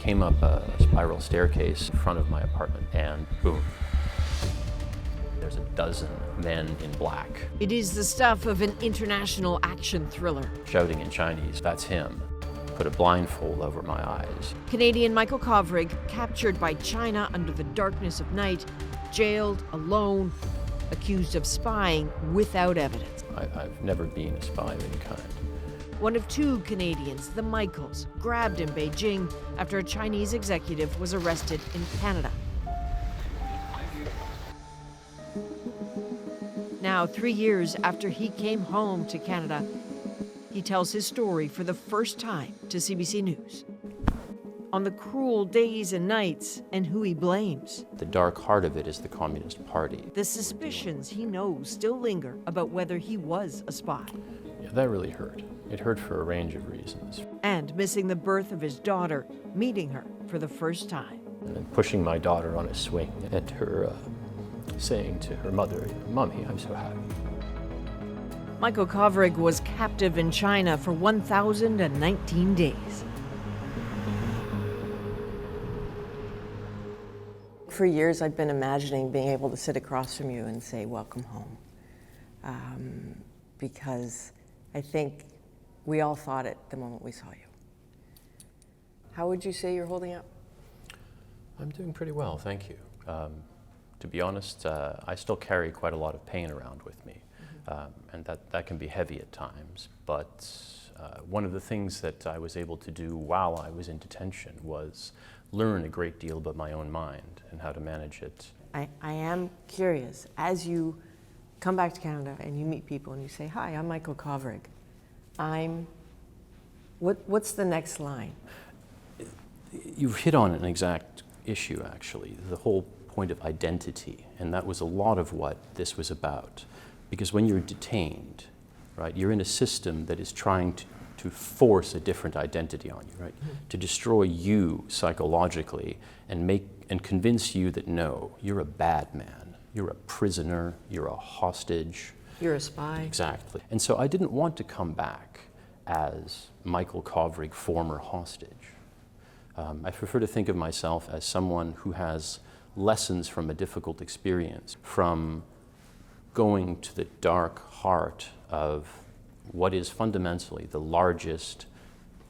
came up a spiral staircase in front of my apartment, and boom. There's a dozen men in black. It is the stuff of an international action thriller. Shouting in Chinese, "That's him." Put a blindfold over my eyes. Canadian Michael Kovrig, captured by China under the darkness of night, jailed, alone, accused of spying without evidence. I've never been a spy of any kind. One of two Canadians, the Michaels, grabbed in Beijing after a Chinese executive was arrested in Canada. Now, 3 years after he came home to Canada, he tells his story for the first time to CBC News. On the cruel days and nights and who he blames. The dark heart of it is the Communist Party. The suspicions he knows still linger about whether he was a spy. Yeah, that really hurt. It hurt for a range of reasons. And missing the birth of his daughter, meeting her for the first time. And then pushing my daughter on a swing and her saying to her mother, "Mommy, I'm so happy." Michael Kovrig was captive in China for 1,019 days. For years, I'd been imagining being able to sit across from you and say, "Welcome home," because I think we all thought it the moment we saw you. How would you say you're holding up? I'm doing pretty well, thank you. To be honest, I still carry quite a lot of pain around with me, and that can be heavy at times. But one of the things that I was able to do while I was in detention was learn a great deal about my own mind and how to manage it. I am curious, as you come back to Canada and you meet people and you say, "Hi, I'm Michael Kovrig. What's the next line?" You've hit on an exact issue, actually, the whole point of identity, and that was a lot of what this was about. Because when you're detained, right, you're in a system that is trying to force a different identity on you, right? Mm-hmm. To destroy you psychologically and convince you that no, you're a bad man, you're a prisoner, you're a hostage. You're a spy. Exactly. And so I didn't want to come back as Michael Kovrig, former hostage. I prefer to think of myself as someone who has lessons from a difficult experience, from going to the dark heart of what is fundamentally the largest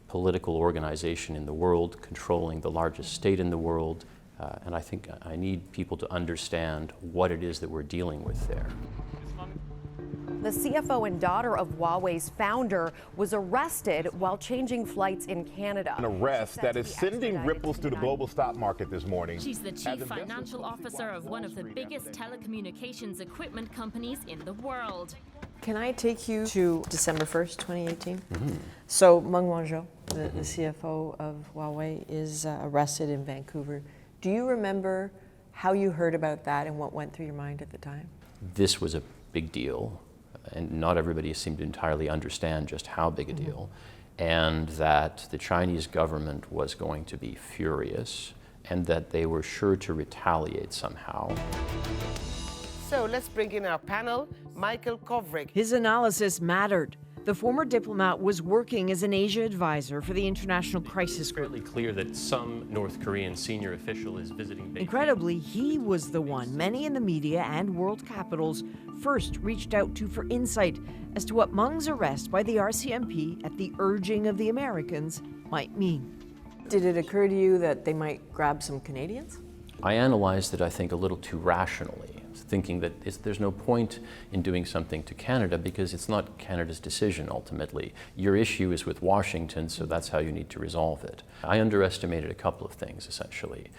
political organization in the world, controlling the largest state in the world. And I think I need people to understand what it is that we're dealing with there. The CFO and daughter of Huawei's founder was arrested while changing flights in Canada. An arrest that is sending ripples through the global stock market this morning. She's the chief financial officer of one of the biggest telecommunications equipment companies in the world. Can I take you to December 1st, 2018? Mm-hmm. So Meng Wanzhou, the CFO of Huawei, is arrested in Vancouver. Do you remember how you heard about that and what went through your mind at the time? This was a big deal, and not everybody seemed to entirely understand just how big a deal, and that the Chinese government was going to be furious, and that they were sure to retaliate somehow. So let's bring in our panel, Michael Kovrig. His analysis mattered. The former diplomat was working as an Asia advisor for the International Crisis Group. It's fairly clear that some North Korean senior official is visiting Beijing. Incredibly, he was the one many in the media and world capitals first reached out to for insight as to what Meng's arrest by the RCMP at the urging of the Americans might mean. Did it occur to you that they might grab some Canadians? I analyzed it, I think, a little too rationally, thinking that there's no point in doing something to Canada because it's not Canada's decision ultimately. Your issue is with Washington, so that's how you need to resolve it. I underestimated a couple of things, essentially.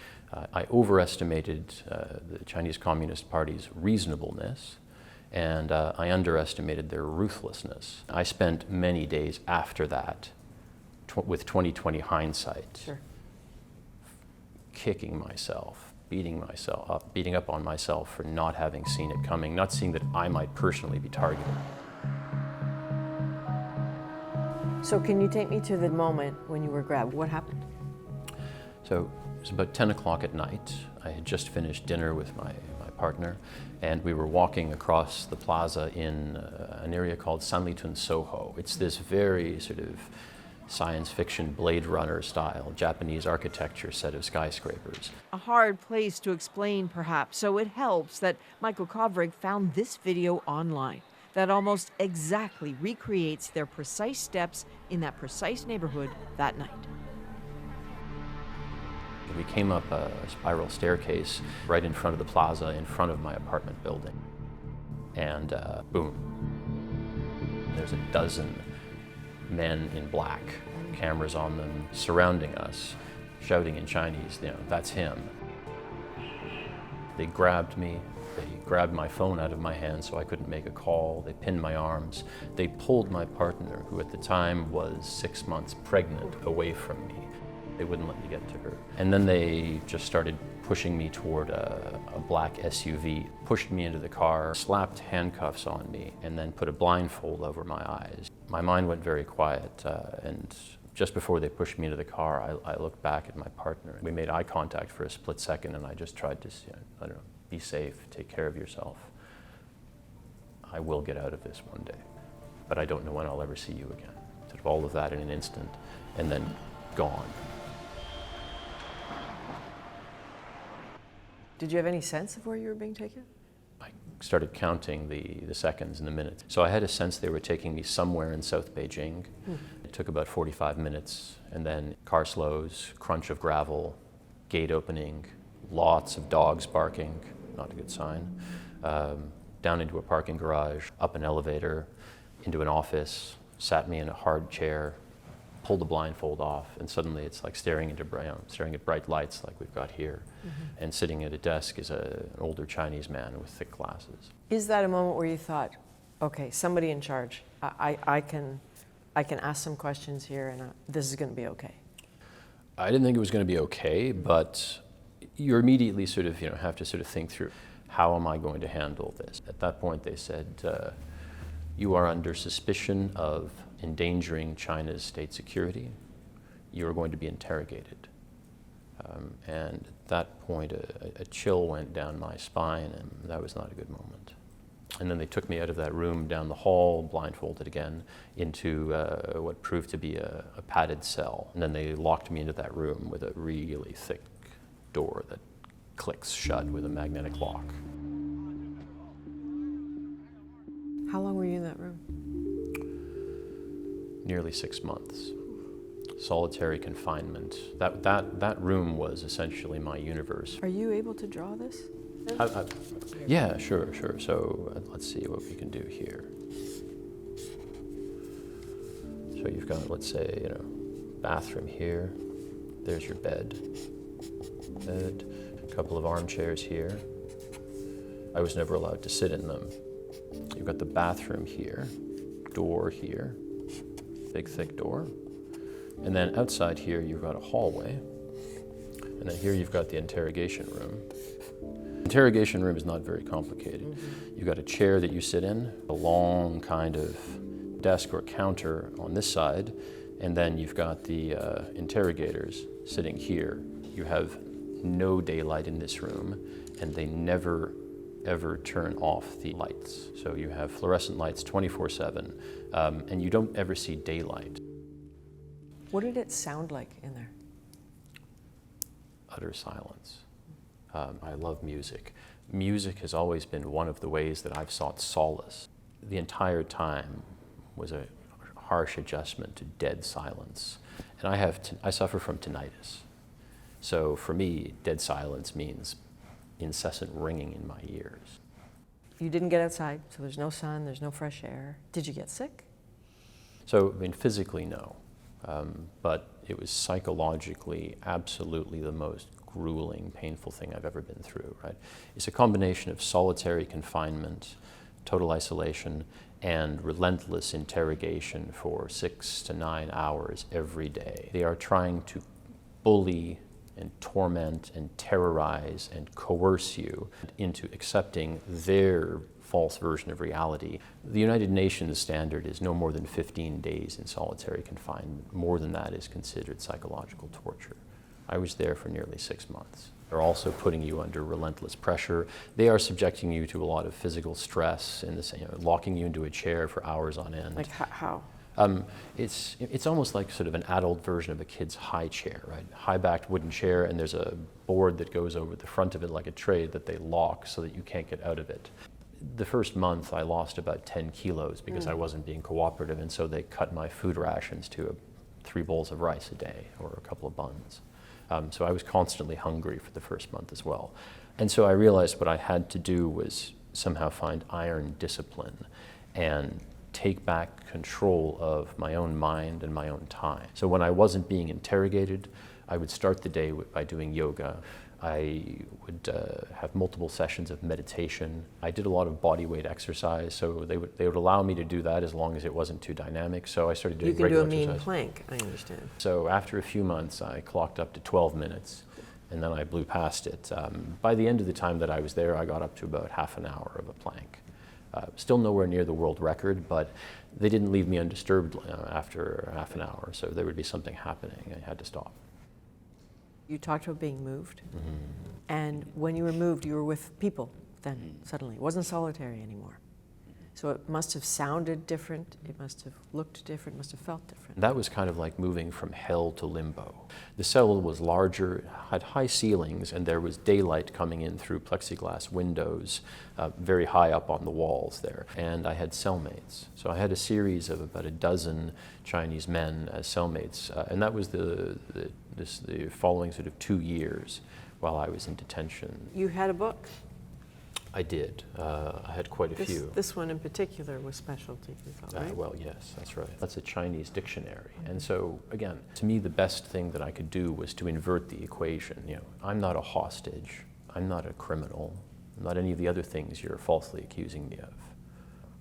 I overestimated the Chinese Communist Party's reasonableness, and I underestimated their ruthlessness. I spent many days after that, with 20/20 hindsight, sure, kicking myself, beating up on myself for not having seen it coming, not seeing that I might personally be targeted. So can you take me to the moment when you were grabbed? What happened? So it was about 10 o'clock at night. I had just finished dinner with my partner, and we were walking across the plaza in an area called Sanlitun Soho. It's this very sort of science fiction Blade Runner style Japanese architecture set of skyscrapers. A hard place to explain, perhaps, so it helps that Michael Kovrig found this video online that almost exactly recreates their precise steps in that precise neighborhood that night. We came up a spiral staircase right in front of the plaza, in front of my apartment building. And boom, there's a dozen men in black, cameras on them, surrounding us, shouting in Chinese, you know, that's him. They grabbed me, they grabbed my phone out of my hand so I couldn't make a call, they pinned my arms, they pulled my partner, who at the time was 6 months pregnant, away from me. They wouldn't let me get to her. And then they just started pushing me toward a black SUV, pushed me into the car, slapped handcuffs on me, and then put a blindfold over my eyes. My mind went very quiet, and just before they pushed me into the car, I looked back at my partner. We made eye contact for a split second, and I just tried to, I don't know, be safe, take care of yourself. I will get out of this one day, but I don't know when I'll ever see you again. Sort of all of that in an instant, and then gone. Did you have any sense of where you were being taken? I started counting the seconds and the minutes. So I had a sense they were taking me somewhere in South Beijing. It took about 45 minutes, and then car slows, crunch of gravel, gate opening, lots of dogs barking, not a good sign, down into a parking garage, up an elevator, into an office, sat me in a hard chair, pulled the blindfold off, and suddenly it's like staring at bright lights like we've got here. And sitting at a desk is an older Chinese man with thick glasses. Is that a moment where you thought, okay, somebody in charge, I can ask some questions here and this is going to be okay? I didn't think it was going to be okay, but you immediately sort of have to sort of think through, how am I going to handle this? At that point they said, you are under suspicion of endangering China's state security. You are going to be interrogated. And at that point, a chill went down my spine, and that was not a good moment. And then they took me out of that room, down the hall, blindfolded again, into what proved to be a padded cell. And then they locked me into that room with a really thick door that clicks shut with a magnetic lock. How long were you in that room? Nearly 6 months. Solitary confinement. That room was essentially my universe. Are you able to draw this? Yeah, sure. So let's see what we can do here. So you've got, let's say, bathroom here. There's your bed. A couple of armchairs here. I was never allowed to sit in them. You've got the bathroom here, door here, big thick door. And then outside here, you've got a hallway. And then here you've got the interrogation room. Interrogation room is not very complicated. You've got a chair that you sit in, a long kind of desk or counter on this side, and then you've got the interrogators sitting here. You have no daylight in this room, and they never ever turn off the lights. So you have fluorescent lights 24/7, and you don't ever see daylight. What did it sound like in there? Utter silence. I love music. Music has always been one of the ways that I've sought solace. The entire time was a harsh adjustment to dead silence. And I suffer from tinnitus. So for me, dead silence means incessant ringing in my ears. You didn't get outside, so there's no sun, there's no fresh air. Did you get sick? So, physically, no. But it was psychologically absolutely the most grueling, painful thing I've ever been through, right? It's a combination of solitary confinement, total isolation, and relentless interrogation for 6 to 9 hours every day. They are trying to bully and torment and terrorize and coerce you into accepting their false version of reality. The United Nations standard is no more than 15 days in solitary confinement. More than that is considered psychological torture. I was there for nearly 6 months. They're also putting you under relentless pressure. They are subjecting you to a lot of physical stress, in this, locking you into a chair for hours on end. Like how? It's almost like sort of an adult version of a kid's high chair, right? High-backed wooden chair, and there's a board that goes over the front of it like a tray that they lock so that you can't get out of it. The first month I lost about 10 kilos because I wasn't being cooperative, and so they cut my food rations to 3 bowls of rice a day or a couple of buns. So I was constantly hungry for the first month as well. And so I realized what I had to do was somehow find iron discipline and take back control of my own mind and my own time. So when I wasn't being interrogated, I would start the day by doing yoga. I would have multiple sessions of meditation. I did a lot of body weight exercise, so they would allow me to do that as long as it wasn't too dynamic. So I started doing regular exercise. You can do a mean plank, I understand. So after a few months, I clocked up to 12 minutes, and then I blew past it. By the end of the time that I was there, I got up to about half an hour of a plank. Still nowhere near the world record, but they didn't leave me undisturbed after half an hour, so there would be something happening. I had to stop. You talked about being moved, and when you were moved, you were with people then, suddenly. It wasn't solitary anymore. So it must have sounded different, it must have looked different, must have felt different. That was kind of like moving from hell to limbo. The cell was larger, had high ceilings, and there was daylight coming in through plexiglass windows very high up on the walls there. And I had cellmates. So I had a series of about a dozen Chinese men as cellmates, and that was the following sort of 2 years while I was in detention. You had a book. I did. I had quite a few. This one in particular was special to you, right? Well, yes, that's right. That's a Chinese dictionary. And so, again, to me, the best thing that I could do was to invert the equation. You know, I'm not a hostage. I'm not a criminal. I'm not any of the other things you're falsely accusing me of.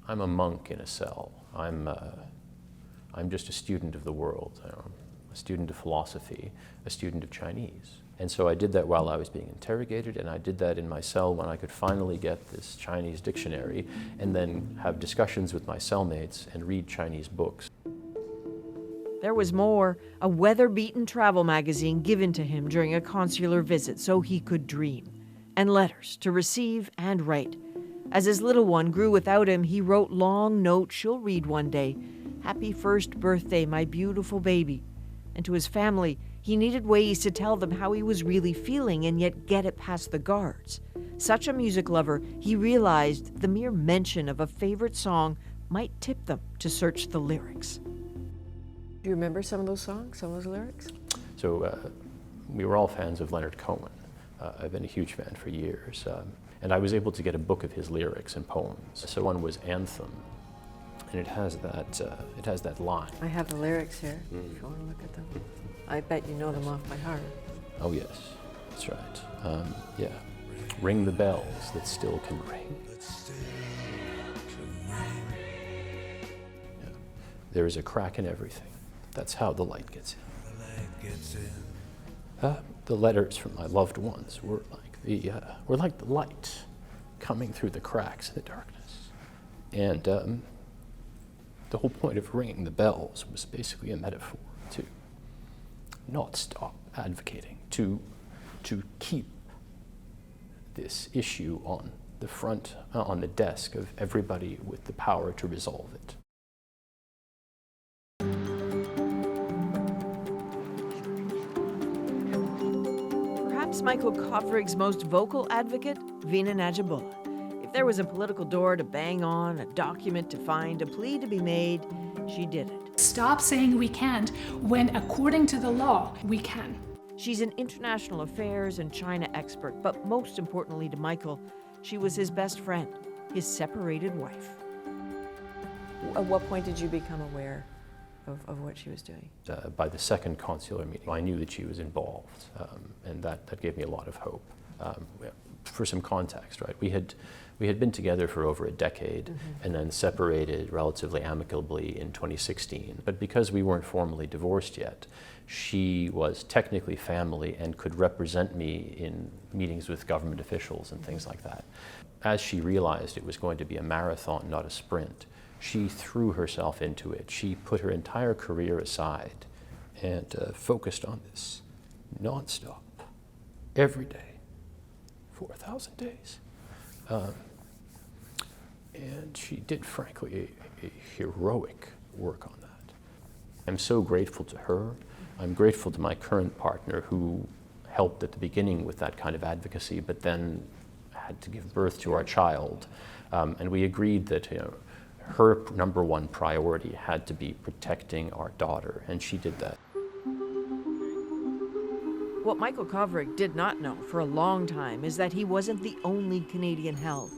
I'm a monk in a cell. I'm just a student of the world, you know, a student of philosophy, a student of Chinese. And so I did that while I was being interrogated, and I did that in my cell when I could finally get this Chinese dictionary and then have discussions with my cellmates and read Chinese books. There was more, a weather-beaten travel magazine given to him during a consular visit so he could dream, and letters to receive and write. As his little one grew without him, he wrote long notes she'll read one day. "Happy first birthday, my beautiful baby." And to his family, he needed ways to tell them how he was really feeling and yet get it past the guards. Such a music lover, he realized the mere mention of a favorite song might tip them to search the lyrics. Do you remember some of those songs, some of those lyrics? So we were all fans of Leonard Cohen. I've been a huge fan for years. And I was able to get a book of his lyrics and poems. So one was Anthem, and it has that line. I have the lyrics here, if you want to look at them. I bet you know them off by heart. Oh yes, that's right. Yeah, ring the bells that still can ring. Yeah. There is a crack in everything. That's how the light gets in. The letters from my loved ones were like the light coming through the cracks in the darkness. And the whole point of ringing the bells was basically a metaphor to not stop advocating, to keep this issue on the front, on the desk of everybody with the power to resolve it. Perhaps Michael Kovrig's most vocal advocate, Vina Najibullah. If there was a political door to bang on, a document to find, a plea to be made, she did it. Stop saying we can't when, according to the law, we can. She's an international affairs and China expert, but most importantly to Michael, she was his best friend, his separated wife. At what point did you become aware of what she was doing? By the second consular meeting, I knew that she was involved, and that gave me a lot of hope. For some context, right? We had been together for over a decade and then separated relatively amicably in 2016. But because we weren't formally divorced yet, she was technically family and could represent me in meetings with government officials and things like that. As she realized it was going to be a marathon, not a sprint, she threw herself into it. She put her entire career aside and focused on this nonstop, every day, for 1,000 days. And she did, frankly, a heroic work on that. I'm so grateful to her. I'm grateful to my current partner who helped at the beginning with that kind of advocacy, but then had to give birth to our child. And we agreed that her number one priority had to be protecting our daughter, and she did that. What Michael Kovrig did not know for a long time is that he wasn't the only Canadian held.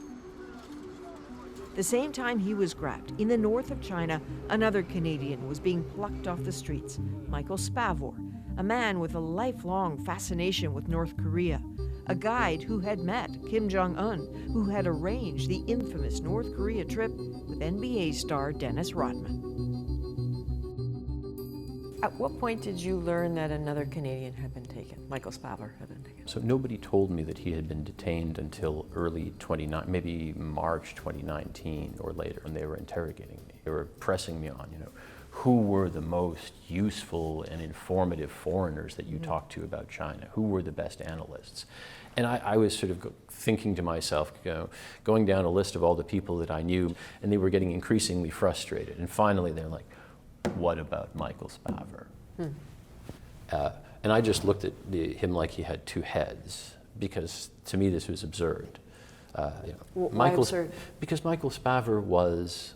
The same time he was grabbed, in the north of China, another Canadian was being plucked off the streets, Michael Spavor, a man with a lifelong fascination with North Korea, a guide who had met Kim Jong-un, who had arranged the infamous North Korea trip with NBA star Dennis Rodman. At what point did you learn that another Canadian had been taken? Michael Spavor had been taken. So nobody told me that he had been detained until maybe March 2019 or later, when they were interrogating me. They were pressing me on, who were the most useful and informative foreigners that you talked to about China? Who were the best analysts? And I was sort of thinking to myself, going down a list of all the people that I knew, and they were getting increasingly frustrated. And finally, they're like, what about Michael Spavor? And I just looked at him like he had two heads, because to me this was absurd. Why absurd? Because Michael Spavor was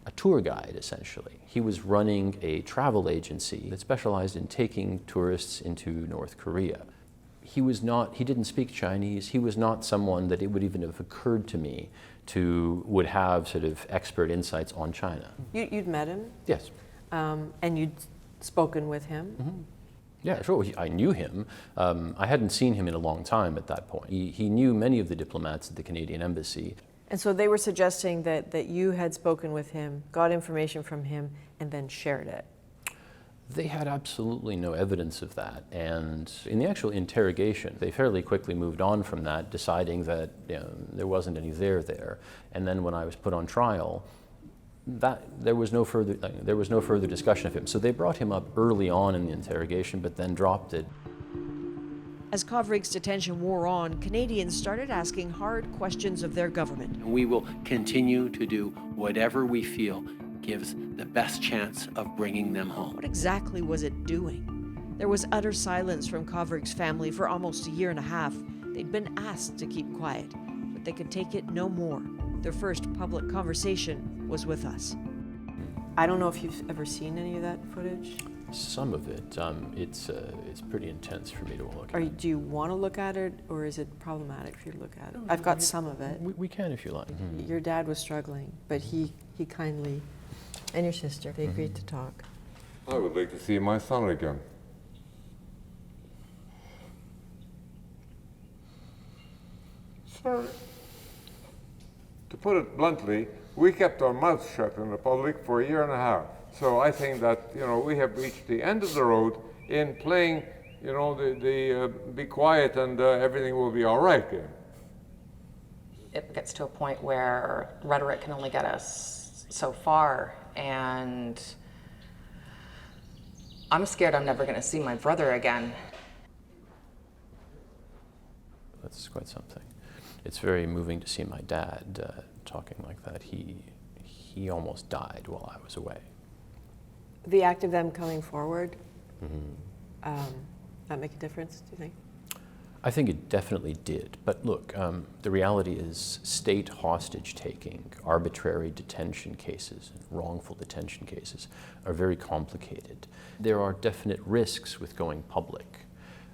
a tour guide, essentially. He was running a travel agency that specialized in taking tourists into North Korea. He didn't speak Chinese. He was not someone that it would even have occurred to me would have sort of expert insights on China. You'd met him? Yes. And you'd spoken with him? Mm-hmm. Yeah, sure. I knew him. I hadn't seen him in a long time at that point. He knew many of the diplomats at the Canadian embassy. And so they were suggesting that you had spoken with him, got information from him, and then shared it. They had absolutely no evidence of that. And in the actual interrogation, they fairly quickly moved on from that, deciding that there wasn't any there. And then when I was put on trial, there was no further discussion of him. So they brought him up early on in the interrogation, but then dropped it. As Kovrig's detention wore on, Canadians started asking hard questions of their government. We will continue to do whatever we feel gives the best chance of bringing them home. What exactly was it doing? There was utter silence from Kovrig's family for almost a year and a half. They'd been asked to keep quiet, but they could take it no more. Their first public conversation was with us. I don't know if you've ever seen any of that footage. Some of it. It's pretty intense for me to look at. Do you want to look at it, or is it problematic for you to look at it? I've got some of it. We can if you like. Mm-hmm. Your dad was struggling, but he kindly, and your sister, they agreed to talk. I would like to see my son again. Sir, to put it bluntly, we kept our mouths shut in the public for a year and a half. So I think that, we have reached the end of the road in playing, the be quiet and everything will be all right game. It gets to a point where rhetoric can only get us so far, and I'm scared I'm never going to see my brother again. That's quite something. It's very moving to see my dad talking like that. He almost died while I was away. The act of them coming forward, that make a difference, do you think? I think it definitely did. But look, the reality is state hostage taking, arbitrary detention cases, wrongful detention cases are very complicated. There are definite risks with going public.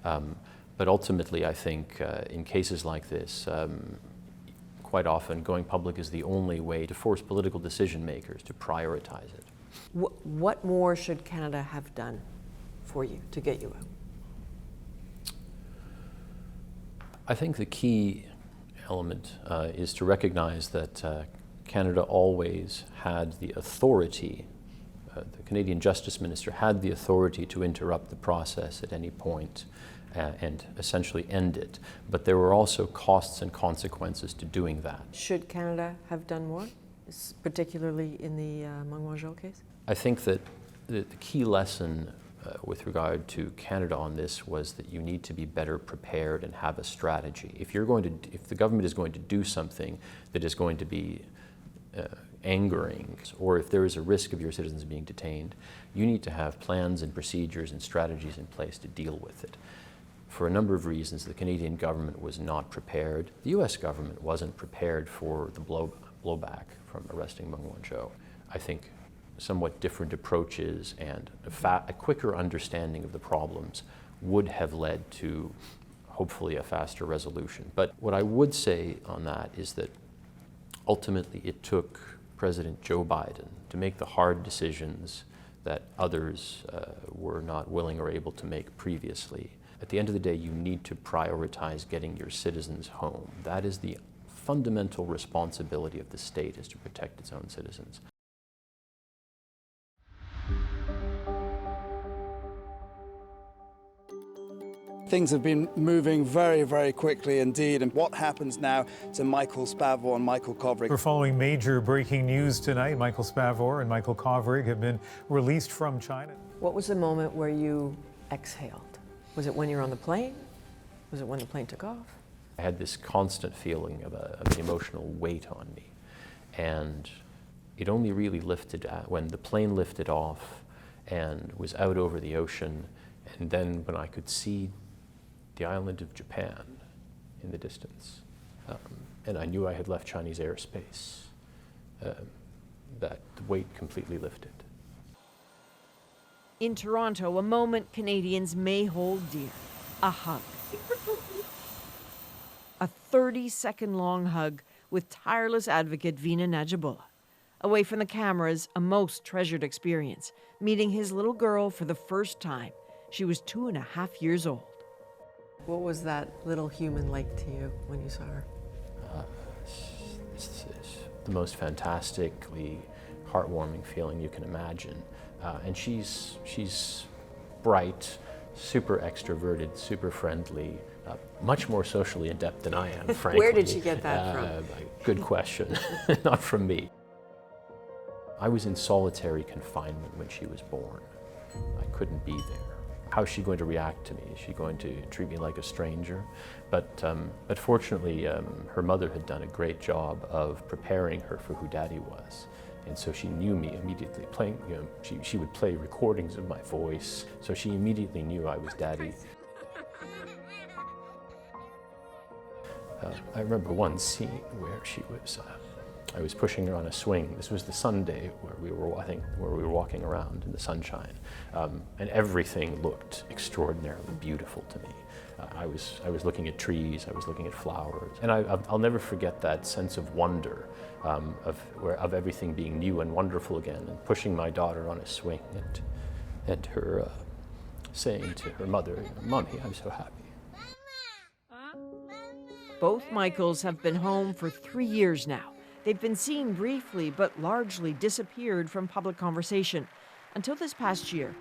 But ultimately, I think in cases like this, quite often going public is the only way to force political decision makers to prioritize it. What more should Canada have done for you to get you out? I think the key element is to recognize that Canada always had the authority, the Canadian Justice Minister had the authority to interrupt the process at any point and essentially end it. But there were also costs and consequences to doing that. Should Canada have done more, particularly in the Meng Wanzhou case? I think that the key lesson with regard to Canada on this was that you need to be better prepared and have a strategy. If the government is going to do something that is going to be angering, or if there is a risk of your citizens being detained, you need to have plans and procedures and strategies in place to deal with it. For a number of reasons, the Canadian government was not prepared. The US government wasn't prepared for the blowback from arresting Meng Wanzhou. I think somewhat different approaches and a quicker understanding of the problems would have led to hopefully a faster resolution. But what I would say on that is that ultimately it took President Joe Biden to make the hard decisions that others were not willing or able to make previously. At the end of the day, you need to prioritize getting your citizens home. That is the fundamental responsibility of the state, is to protect its own citizens. Things have been moving very, very quickly indeed. And what happens now to Michael Spavor and Michael Kovrig? We're following major breaking news tonight. Michael Spavor and Michael Kovrig have been released from China. What was the moment where you exhaled? Was it when you were on the plane? Was it when the plane took off? I had this constant feeling of an emotional weight on me. And it only really lifted when the plane lifted off and was out over the ocean, and then when I could see the island of Japan in the distance, and I knew I had left Chinese airspace, that the weight completely lifted. In Toronto, a moment Canadians may hold dear, a hug. A 30-second long hug with tireless advocate Veena Najibullah. Away from the cameras, a most treasured experience, meeting his little girl for the first time. She was 2.5 years old. What was that little human like to you when you saw her? It's the most fantastically heartwarming feeling you can imagine. And she's bright, super extroverted, super friendly, much more socially adept than I am, frankly. Where did she get that from? Good question, not from me. I was in solitary confinement when she was born. I couldn't be there. How is she going to react to me? Is she going to treat me like a stranger? But fortunately, her mother had done a great job of preparing her for who Daddy was. And so she knew me immediately, playing, she would play recordings of my voice, so she immediately knew I was Daddy. I remember one scene where I was pushing her on a swing. This was the Sunday where we were walking around in the sunshine, and everything looked extraordinarily beautiful to me. I was looking at trees, I was looking at flowers, and I'll never forget that sense of wonder, of everything being new and wonderful again, and pushing my daughter on a swing, and her saying to her mother, "Mommy, I'm so happy." Both Michaels have been home for 3 years now. They've been seen briefly, but largely disappeared from public conversation until this past year,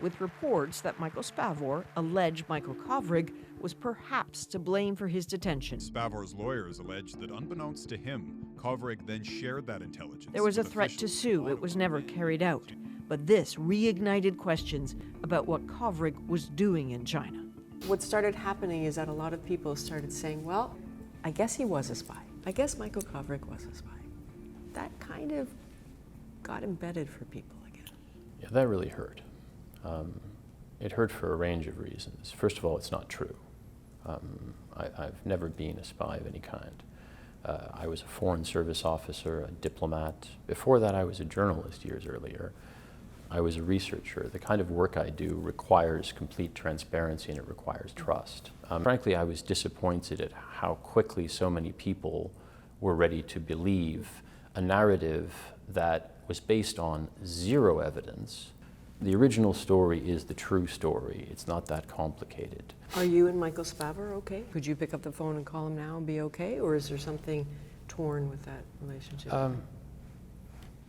with reports that Michael Spavor alleged Michael Kovrig was perhaps to blame for his detention. Spavor's lawyers allege that unbeknownst to him, Kovrig then shared that intelligence. There was a threat to sue. It was never carried out. But this reignited questions about what Kovrig was doing in China. What started happening is that a lot of people started saying, well, I guess he was a spy. I guess Michael Kovrig was a spy. That kind of got embedded for people again. Yeah, that really hurt. It hurt for a range of reasons. First of all, it's not true. I've never been a spy of any kind. I was a foreign service officer, a diplomat. Before that, I was a journalist years earlier. I was a researcher. The kind of work I do requires complete transparency and it requires trust. Frankly, I was disappointed at how quickly so many people were ready to believe a narrative that was based on zero evidence. The original story is the true story. It's not that complicated. Are you and Michael Spavor okay? Could you pick up the phone and call him now and be okay? Or is there something torn with that relationship?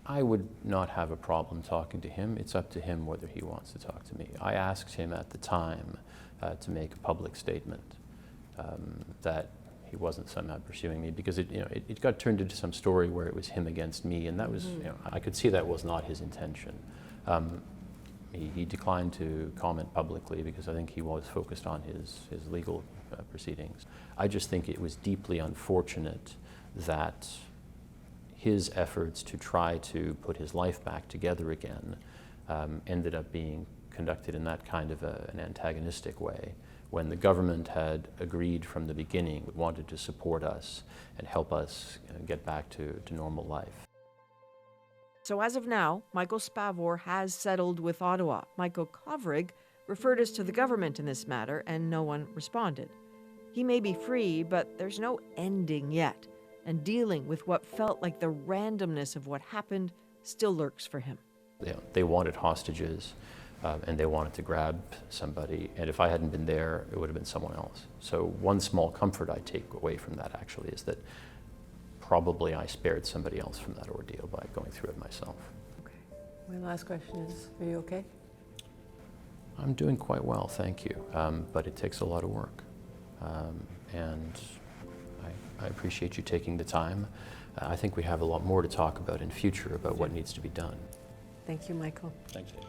I would not have a problem talking to him. It's up to him whether he wants to talk to me. I asked him at the time to make a public statement that he wasn't somehow pursuing me, because it got turned into some story where it was him against me, and that was, I could see that was not his intention. He declined to comment publicly because I think he was focused on his legal proceedings. I just think it was deeply unfortunate that his efforts to try to put his life back together again ended up being conducted in that kind of an antagonistic way, when the government had agreed from the beginning, wanted to support us and help us get back to normal life. So as of now, Michael Spavor has settled with Ottawa. Michael Kovrig referred us to the government in this matter, and no one responded. He may be free, but there's no ending yet, and dealing with what felt like the randomness of what happened still lurks for him. They wanted hostages, and they wanted to grab somebody, and if I hadn't been there, it would have been someone else. So one small comfort I take away from that actually is that probably I spared somebody else from that ordeal by going through it myself. Okay. My last question is, are you okay? I'm doing quite well, thank you, but it takes a lot of work. And I appreciate you taking the time. I think we have a lot more to talk about in future about what needs to be done. Thank you, Michael. Thanks, Adrienne.